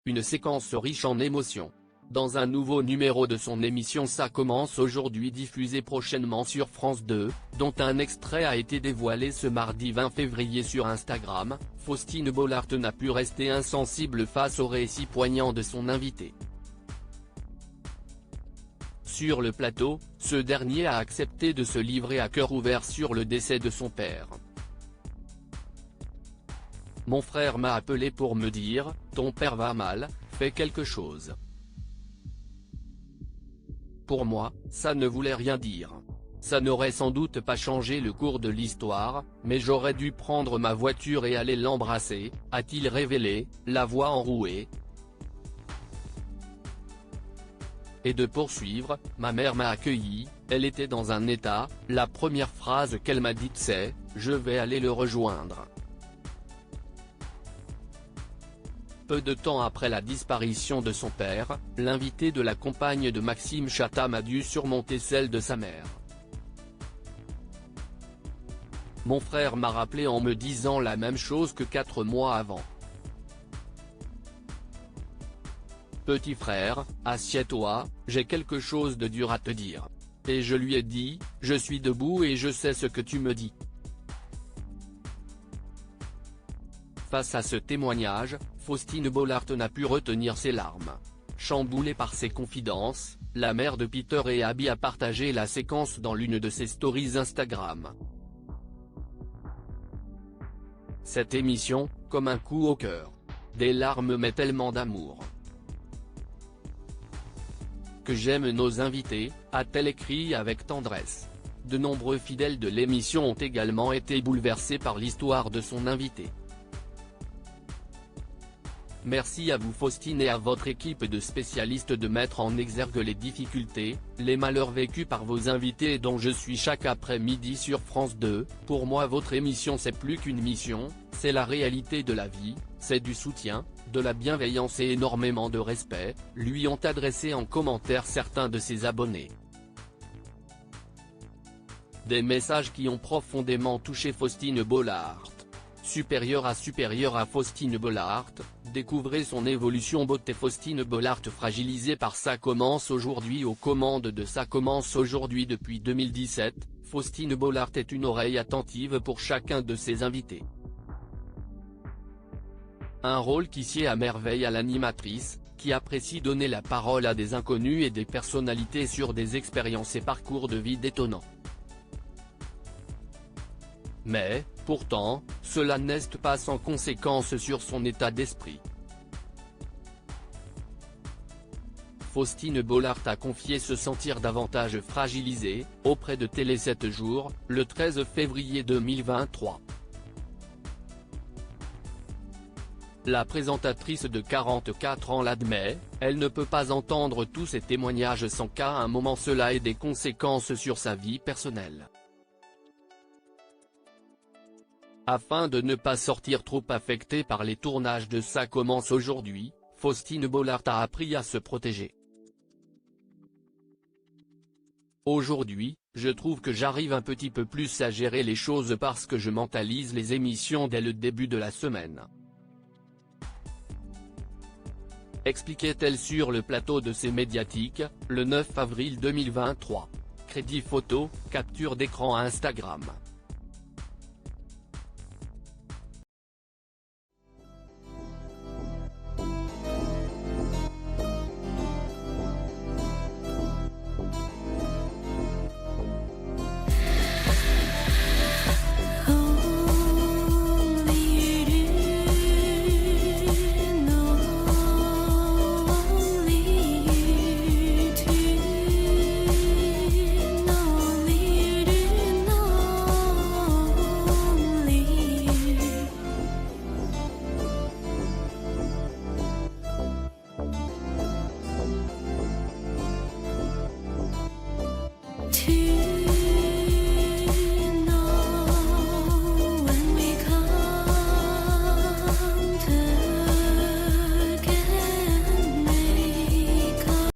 une séquence riche en émotions. Dans un nouveau numéro de son émission Ça commence aujourd'hui diffusé prochainement sur France 2, dont un extrait a été dévoilé ce mardi 20 février sur Instagram, Faustine Bollaert n'a pu rester insensible face au récit poignant de son invité. Sur le plateau, ce dernier a accepté de se livrer à cœur ouvert sur le décès de son père. Mon frère m'a appelé pour me dire « Ton père va mal, fais quelque chose ». Pour moi, ça ne voulait rien dire. Ça n'aurait sans doute pas changé le cours de l'histoire, mais j'aurais dû prendre ma voiture et aller l'embrasser, a-t-il révélé, la voix enrouée. Et de poursuivre, ma mère m'a accueilli, elle était dans un état, la première phrase qu'elle m'a dite c'est « Je vais aller le rejoindre ». Peu de temps après la disparition de son père, l'invité de la compagne de Maxime Chatham a dû surmonter celle de sa mère. Mon frère m'a rappelé en me disant la même chose que 4 mois avant. Petit frère, assieds-toi, j'ai quelque chose de dur à te dire. Et je lui ai dit, je suis debout et je sais ce que tu me dis. Face à ce témoignage, Faustine Bollaert n'a pu retenir ses larmes. Chamboulée par ses confidences, la mère de Peter et Abby a partagé la séquence dans l'une de ses stories Instagram. Cette émission, comme un coup au cœur. Des larmes mais tellement d'amour. Que j'aime nos invités, a-t-elle écrit avec tendresse. De nombreux fidèles de l'émission ont également été bouleversés par l'histoire de son invité. Merci à vous Faustine et à votre équipe de spécialistes de mettre en exergue les difficultés, les malheurs vécus par vos invités et dont je suis chaque après-midi sur France 2, pour moi votre émission c'est plus qu'une mission, c'est la réalité de la vie, c'est du soutien, de la bienveillance et énormément de respect, lui ont adressé en commentaire certains de ses abonnés. Des messages qui ont profondément touché Faustine Bollaert. Supérieure à Faustine Bollaert, découvrez son évolution beauté. Faustine Bollaert fragilisée par Ça commence aujourd'hui. Aux commandes de Ça commence aujourd'hui depuis 2017, Faustine Bollaert est une oreille attentive pour chacun de ses invités. Un rôle qui sied à merveille à l'animatrice, qui apprécie donner la parole à des inconnus et des personnalités sur des expériences et parcours de vie détonnants. Mais, pourtant, cela n'est pas sans conséquence sur son état d'esprit. Faustine Bollaert a confié se sentir davantage fragilisée, auprès de Télé 7 jours, le 13 février 2023. La présentatrice de 44 ans l'admet, elle ne peut pas entendre tous ces témoignages sans qu'à un moment cela ait des conséquences sur sa vie personnelle. Afin de ne pas sortir trop affectée par les tournages de Ça commence aujourd'hui, Faustine Bollaert a appris à se protéger. Aujourd'hui, je trouve que j'arrive un petit peu plus à gérer les choses parce que je mentalise les émissions dès le début de la semaine. Expliquait-elle sur le plateau de C'est Médiatique, le 9 avril 2023. Crédit photo, capture d'écran Instagram.